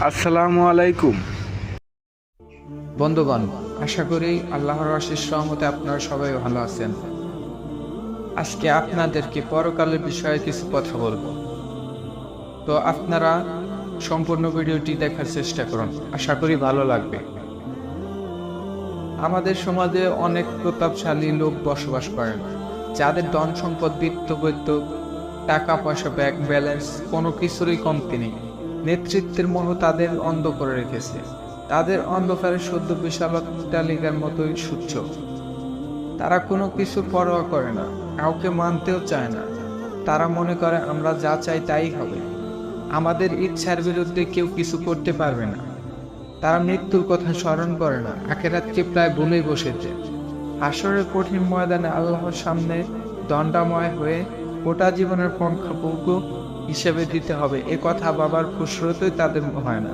আসসালামু আলাইকুম। বন্ধুগণ, আশা করি আল্লাহর অশেষ রহমতে আপনারা সবাই ভালো আছেন। আজকে আপনাদেরকে পরকালের বিষয়ে কিছু কথা বলবো। তো আপনারা সম্পূর্ণ ভিডিওটি দেখার চেষ্টা করুন, আশা করি ভালো লাগবে। আমাদের সমাজে অনেক প্রতাপশালী লোক বসবাস করেন, যাদের ধন সম্পদ, বিত্ত, টাকা পয়সা, ব্যাংক ব্যালেন্স কোনো কিছুরই কমতি নেই। নেতৃত্বের মোহ তাদের অন্ধ করে রেখেছে। তাদের অন্ধকারে সদ্য বিশালতালিকার মতোই সূচ্য। তারা কোনো কিছু পরোয়া করে না, কাউকে মানতেও চায় না। তারা মনে করে আমরা যা চাই তাই হবে, আমাদের ইচ্ছার বিরুদ্ধে কেউ কিছু করতে পারবে না। তারা মৃত্যুর কথা স্মরণ করে না, আখিরাতকে প্রায় ভুলেই বসেছে। হাসরের কঠিন ময়দানে আল্লাহর সামনে দণ্ডাময় হয়ে গোটা জীবনের পঙ্খাপঙ্খ হিসেবে দিতে হবে, এ কথা বাবার ফুসরতই তাদের হয় না।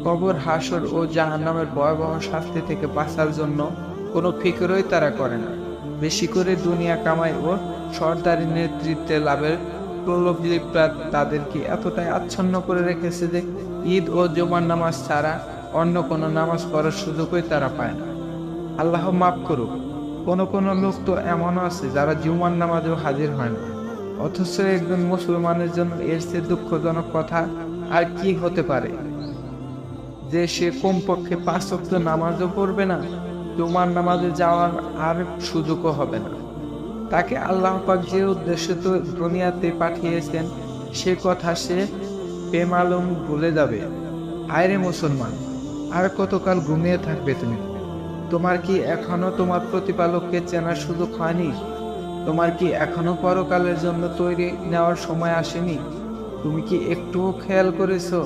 কবর, হাসর ও জাহান্নামের ভয়াবহ শাস্তি থেকে বাঁচার জন্য কোনো ফিকরই তারা করে না। বেশি করে দুনিয়া কামাই ও সরদারি নেতৃত্বে লাভের প্রলোভীরা তাদেরকে এতটাই আচ্ছন্ন করে রেখেছে যে ঈদ ও জুমার নামাজ ছাড়া অন্য কোনো নামাজ পড়ার সুযোগই তারা পায় না। আল্লাহ মাফ করুক, কোনো লোক তো এমনও আছে যারা জুমার নামাজেও হাজির হয় না। অথচ একজন মুসলমানের জন্য এর চেয়ে দুঃখজনক কথা আর কি হতে পারে যে সে কমপক্ষে 5 ওয়াক্ত নামাজও পড়বে না, জুমার নামাজে যাওয়ার আর সুযোগও হবে না। তাকে আল্লাহ পাক যে উদ্দেশ্যে তো দুনিয়াতে পাঠিয়েছেন সে কথা সে বেমালুম ভুলে যাবে। আয়রে মুসলমান, আর কতকাল ঘুমিয়ে থাকবে তুমি? তোমার কি এখনো তোমার প্রতিপালককে চেনার সুযোগ হয়নি? তোমার কি এখনো পরকালের জন্য তৈরি নেওয়ার সময় আসেনি? তুমি কি একটুও খেয়াল করেছো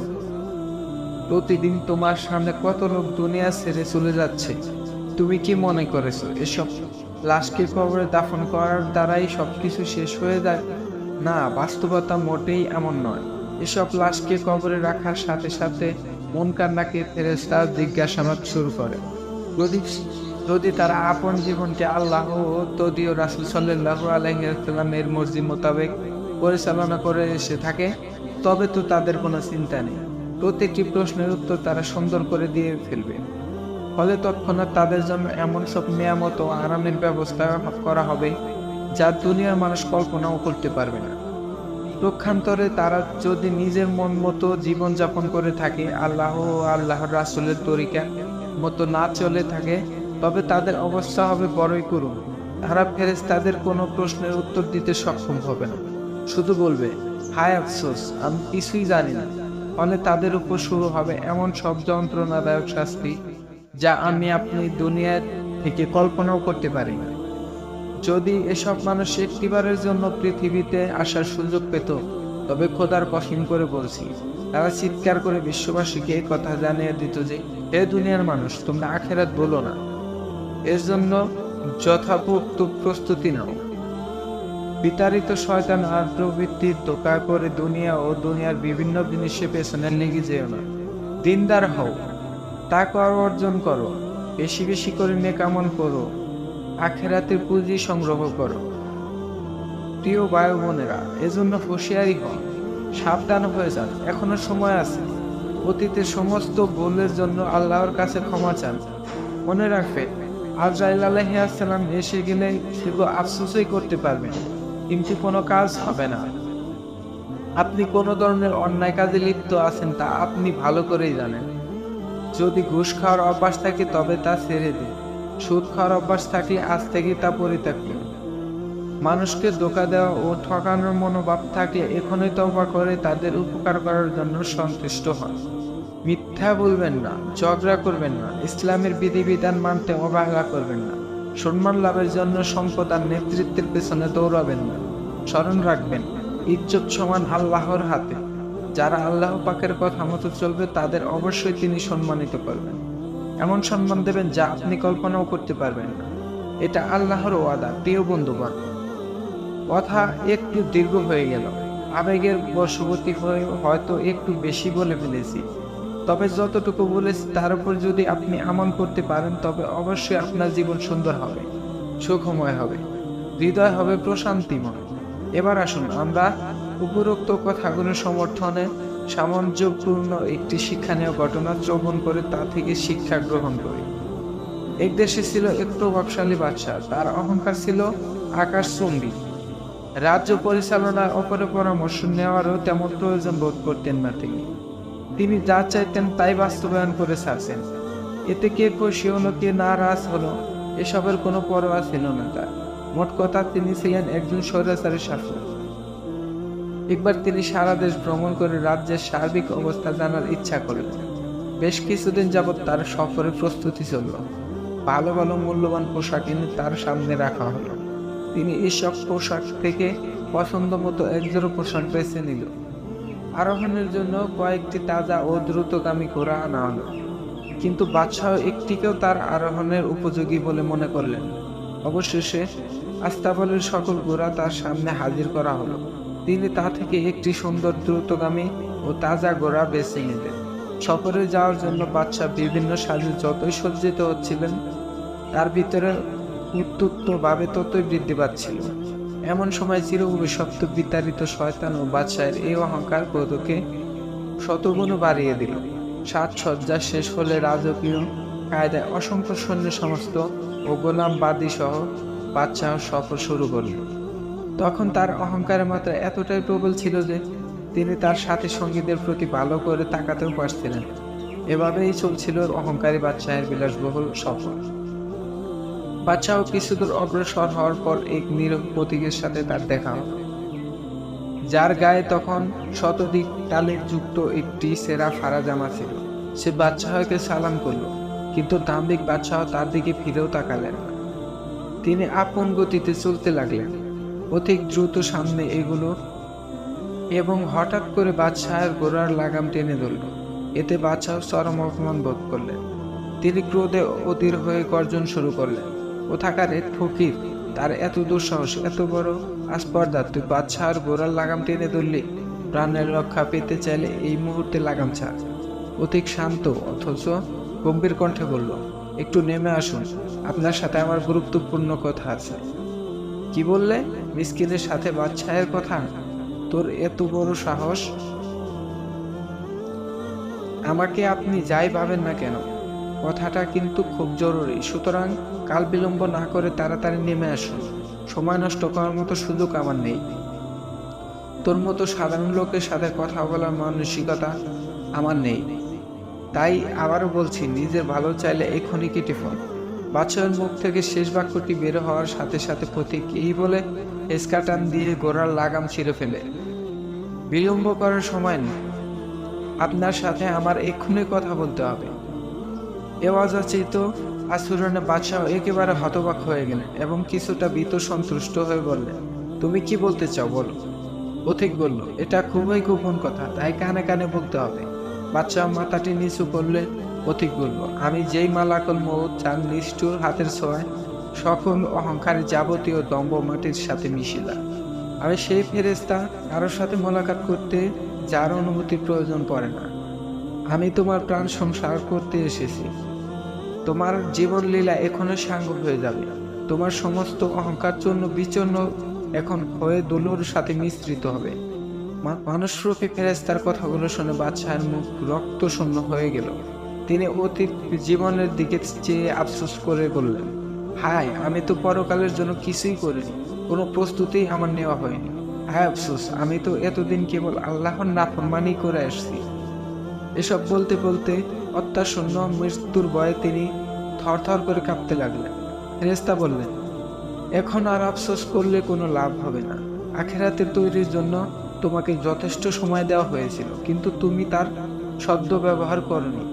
প্রতিদিন তোমার সামনে কত লোক দুনিয়া ছেড়ে চলে যাচ্ছে? তুমি কি মনে করেছো এসব লাশকে কবরে দাফন করার দ্বারাই সবকিছু শেষ হয়ে যায়? না, বাস্তবতা মোটেই এমন নয়। এসব লাশকে কবরে রাখার সাথে সাথে মন কান্নাকে ফেরেশতা জিজ্ঞাসাবাদ শুরু করে। যদি যদি তারা আপন জীবনকে আল্লাহ ও তদীয় রাসূল সাল্লাল্লাহু আলাইহি ওয়াসাল্লামের মর্জি মোতাবেক পরিচালনা করে এসে থাকে, তবে তো তাদের কোনো চিন্তা নেই। প্রত্যেকটি প্রশ্নের উত্তর তারা সুন্দর করে দিয়ে ফেলবে। ফলে তৎক্ষণাৎ তাদের জন্য এমন সব নিয়ামত ও আরামের ব্যবস্থা করা হবে যা দুনিয়ার মানুষ কল্পনাও করতে পারবে না। পক্ষান্তরে তারা যদি নিজের মন মতো জীবনযাপন করে থাকে, আল্লাহ ও আল্লাহর রাসূলের তরিকা মতো না চলে থাকে, তবে তাদের অবস্থা হবে বড়ই করুণ। তারা ফেরেশতাদের কোনো প্রশ্নের উত্তর দিতে সক্ষম হবে না, শুধু বলবে, হায় আফসোস, আমি কিছুই জানি না। ফলে তাদের উপর শুরু হবে এমন সব যন্ত্রণাদায়ক শাস্তি যা আপনি দুনিয়া থেকে কল্পনাও করতে পারি না। যদি এসব মানুষ একটিবারের জন্য পৃথিবীতে আসার সুযোগ পেত, তবে খোদার কসম করে বলছি, তারা চিৎকার করে বিশ্ববাসীকে এই কথা জানিয়ে দিত যে, হে দুনিয়ার মানুষ, তোমরা আখিরাত বলো না, এর জন্য যথাযথ প্রস্তুতি নাও। বিতাড়িত শয়তান আর প্রবৃত্তির ধোঁকায় পড়ে দুনিয়া ও দুনিয়ার বিভিন্ন জিনিসের পেছনে লেগে যেও না। দিনদার হও, তাকওয়া অর্জন করো, বেশি বেশি করে নেক আমল করো, আখিরাতের পুঁজি সংগ্রহ করো। প্রিয় ভাই বোনেরা, এজন্য হুঁশিয়ারি হন, সাবধান হয়ে যান, এখনো সময় আছে। অতীতের সমস্ত ভুলের জন্য আল্লাহর কাছে ক্ষমা চান। মনে রাখবেন, আজরাইল আলাইহিস সালাম এসে গেলে শুধু আফসোসই করতে পারবেন, কিন্তু কোনো কাজ হবে না। আপনি কোনো ধরনের অন্যায় কাজে লিপ্ত আছেন তা আপনি ভালো করেই জানেন। যদি ঘুষ খাওয়ার অভ্যাস থাকে তবে তা ছেড়ে দিন। সুদ খাওয়ার অভ্যাস থাকলে আজ থেকে তা পরিত্যাগ করুন। মানুষকে ধোঁকা দেওয়া ও ঠকানোর মনোভাব থাকলে এখনই তওবা করে তাদের উপকার করার জন্য সন্তুষ্ট হন। মিথ্যা বলবেন না, ঝগড়া করবেন না, ইসলামের বিধিবিধান মানতে অবহেলা করবেন না, সম্মান লাভের জন্য সম্পদ আর নেতৃত্বের পেছনে দৌড়াবেন না। স্মরণ রাখবেন, ইজ্জত সমান আল্লাহর হাতে। যারা আল্লাহ পাকের কথা মতো চলবে তাদের অবশ্যই তিনি সম্মানিত করবেন, এমন সম্মান দেবেন যা আপনি কল্পনাও করতে পারবেন না। এটা আল্লাহর ওয়াদা। প্রিয় বন্ধুগণ, কথা একটু দীর্ঘ হয়ে গেল, আবেগের বশবর্তী হয়ে হয়তো একটু বেশি বলে ফেলেছি। তবে যতটুকু বলেছি তার উপর যদি আপনি আমল করতে পারেন, তবে অবশ্যই আপনার জীবন সুন্দর হবে, সুখময় হবে, হৃদয় হবে প্রশান্তিময়। এবার আসুন আমরা উপরোক্ত কথাগুলোর সমর্থনে সামঞ্জস্যপূর্ণ একটি শিক্ষণীয় ঘটনা শ্রবণ করে তা থেকে শিক্ষা গ্রহণ করি। এক দেশে ছিল এক প্রভাবশালী বাদশা, তার অহংকার ছিল আকাশচুম্বী। রাজ্য পরিচালনায় অপরের পরামর্শ নেওয়ারও তেমন প্রয়োজন বোধ করতেন না তিনি যা চাইতেন তাই বাস্তবায়ন করে ছাড়ছেন। এতে কে খুশি হলো কে নারাজ হলো এসবের কোনো পরোয়া ছিল না তার। মোট কথা তিনি ছিলেন একজন স্বৈরাচারী শাসক। একবার তিনি সারা দেশ ভ্রমণ করে রাজ্যের সার্বিক অবস্থা জানার ইচ্ছা করলেন। বেশ কিছুদিন যাবৎ তার সফরের প্রস্তুতি চলল। ভালো ভালো মূল্যবান পোশাক এনে তার সামনে রাখা হলো। তিনি এইসব পোশাক থেকে পছন্দ মতো একজোড়া পোশাক বেছে নিল। আরোহণের জন্য কয়েকটি তাজা ও দ্রুতগামী ঘোড়া আনা হলো, কিন্তু বাদশাহ একটিকেও তার আরোহণের উপযোগী বলে মনে করলেন। অবশেষে আস্তাবলের সকল ঘোড়া তার সামনে হাজির করা হলো। তিনি তা থেকে একটি সুন্দর দ্রুতগামী ও তাজা ঘোড়া বেছে নিলেন। সফরে যাওয়ার জন্য বাদশাহ বিভিন্ন সাজে যতই সজ্জিত হচ্ছিলেন, তার ভিতরে উত্তপ্ত ভাবে ততই বৃদ্ধি পাচ্ছিল। এমন সময় চির অভিশপ্ত বিতাড়িত শয়তান ও বাদশাহের এই অহংকার ক্রোধকে শতগুণ বাড়িয়ে দিল। সাজসজ্জা শেষ হলে রাজকীয় কায়দায় অসংখ্য সৈন্য সমস্ত ও গোলাম বাদী সহ বাদশাহ সফর শুরু করল। তখন তার অহংকারের মাত্রা এতটাই প্রবল ছিল যে তিনি তার সাথী সঙ্গীদের প্রতি ভালো করে তাকাতেও পারছিলেন। এভাবেই চলছিল অহংকারী বাদশাহের বিলাসবহুল সফর। বাদশাহ কিছুদূর অগ্রসর হওয়ার পর এক নীরব প্রতীকের সাথে তার দেখা হল, যার গায়ে তখন শতাধিক টালির যুক্ত একটি সেরা ফাড়া জামা ছিল। সে বাদশাহকে সালাম করল, কিন্তু দাম্ভিক বাদশাহ তার দিকে ফিরেও তাকালেন না। তিনি আপন গতিতে চলতে লাগলেন, অধিক দ্রুত সামনে এগুলো, এবং হঠাৎ করে বাদশাহের ঘোড়ার লাগাম টেনে ধরল। এতে বাদশাহ চরম অপমান বোধ করলেন। তিনি ক্রোধে অধীর হয়ে গর্জন শুরু করলেন, কোথাকার এক ফকির, তার এত দুঃসাহস, এত বড় আস্পর্ধা, তুই বাদশাহর ঘোড়ার লাগাম টেনে ধরলি? প্রাণের রক্ষা পেতে চাইলে এই মুহূর্তে লাগাম ছাড়। অধিক শান্ত অথচ গম্ভীর কণ্ঠে বলল, একটু নেমে আসুন, আপনার সাথে আমার গুরুত্বপূর্ণ কথা আছে। কি বললে? মিসকিনের সাথে বাদশাহের কথা? তোর এত বড় সাহস! আমাকে আপনি যাই ভাবেন না কেন, কথাটা কিন্তু খুব জরুরি, সুতরাং কাল বিলম্ব না করে তাড়াতাড়ি নেমে আসুন। সময় নষ্ট করার মতো সুযোগ আমার নেই। তোর মতো সাধারণ লোকের সাথে কথা বলার মানসিকতা আমার নেই। তাই আবারও বলছি, নিজের ভালো চাইলে এক্ষুনি কেটে ফেল। বাদশাহের মুখ থেকে শেষ বাক্যটি বের হওয়ার সাথে সাথে প্রতীক এই বলে এসকাটান দিয়ে ঘোড়ার লাগাম ছিঁড়ে ফেলে, বিলম্ব করার সময় নেই, আপনার সাথে আমার এক্ষুনি কথা বলতে হবে। এ অযাচিত আচরণে বাদশাহ একেবারে হতবাক হয়ে গেলেন এবং কিছুটা ভীত সন্তুষ্ট হয়ে বললেন, তুমি কি বলতে চাও বলো। পথিক বলল, এটা খুবই গোপন কথা, তাই কানে কানে বলতে হবে। বাদশাহ মাথাটি নিচু করলে পথিক বলল, আমি যেই মালাকুল মউত যার নিষ্ঠুর হাতের ছোঁয়ায় সকল অহংকারের যাবতীয় দম্ভ মাটির সাথে মিশিলা, আমি সেই ফেরেশতা কারোর সাথে মোলাকাত করতে যার অনুমতির প্রয়োজন পড়ে না। আমি তোমার প্রাণ সংসার করতে এসেছি। তোমার জীবন লীলা এখনো সাঙ্গ হয়ে যাবে। তোমার সমস্ত অহংকার চূর্ণ বিচূর্ণ এখন হয়ে দুলুর সাথে মিশ্রিত হবে। মানুষরূপী ফেরেশতার কথাগুলো শুনে বাদশাহের মুখ রক্ত শূন্য হয়ে গেল। তিনি অতীত জীবনের দিকে চেয়ে আফসোস করে বললেন, হায়, আমি তো পরকালের জন্য কিছুই করিনি, কোনো প্রস্তুতি আমার নেওয়া হয়নি। হায় আফসোস, আমি তো এতদিন কেবল আল্লাহর নাফরমানি করে আসছি। এসব বলতে বলতে অত্যাশূন্য মৃত্যুর ভয়ে তিনি থরথর করে কাঁপতে লাগলেন। ফেরেশতা বললেন, এখন আর আফসোস করলে কোনো লাভ হবে না। আখিরাতের তৈরির জন্য তোমাকে যথেষ্ট সময় দেওয়া হয়েছিল, কিন্তু তুমি তার সদ্ব্যবহার করনি।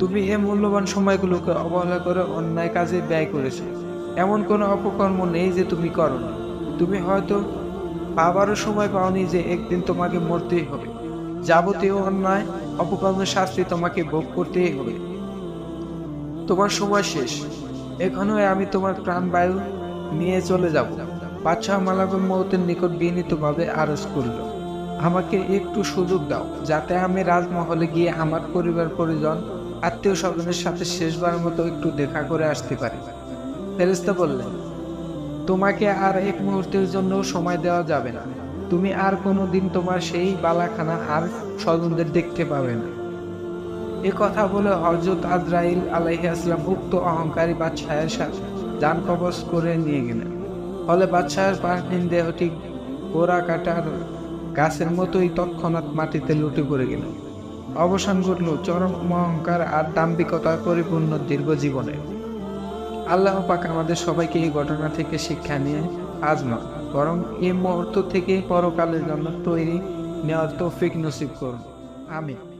তুমি এ মূল্যবান সময়গুলোকে অবহেলা করে অন্যায় কাজে ব্যয় করেছো। এমন কোনো অপকর্ম নেই যে তুমি করোনি। তুমি হয়তো পাবারও সময় পাওনি যে একদিন তোমাকে মরতেই হবে। যাবতীয় অন্যায় অপকর্মের শাস্তি তোমাকে ভোগ করতেই হবে। তোমার সময় শেষ। এখনো আমি তোমার প্রাণবায়ু নিয়ে চলে যাব। বাদশাহ মালাকুল মউতের নিকট বিনীতভাবে আরজ করল, আমাকে একটু সুযোগ দাও, যাতে আমি রাজমহলে গিয়ে আমার পরিবার পরিজন আত্মীয় স্বজনের সাথে শেষবার মতো একটু দেখা করে আসতে পারি। ফেরেশতা বললেন, তোমাকে আর এক মুহূর্তের জন্য সময় দেওয়া যাবে না। তুমি আর কোনো দিন তোমার সেই বালাখানা আর স্বজনদের দেখতে পাবে না। এ কথা বলে হযরত আজরাইল আলাইহিস সালাম উক্ত অহংকারী বাদশাহের সাথে যান কবজ করে নিয়ে গেলেন। ফলে বাদশাহের প্রাণহীন দেহটি গোড়া কাটার গাছের মতোই তৎক্ষণাৎ মাটিতে লুটে পড়ে গেল। অবসান ঘটল চরম অহংকার আর দাম্ভিকতার পরিপূর্ণ দীর্ঘ জীবনে। আল্লাহ পাক আমাদের সবাইকে এই ঘটনা থেকে শিক্ষা নিয়ে আজ নয়, বরং এই মুহূর্ত থেকে পরকালের জন্য তৈরি নেওয়ার তৌফিক নসিব করুন। আমিন।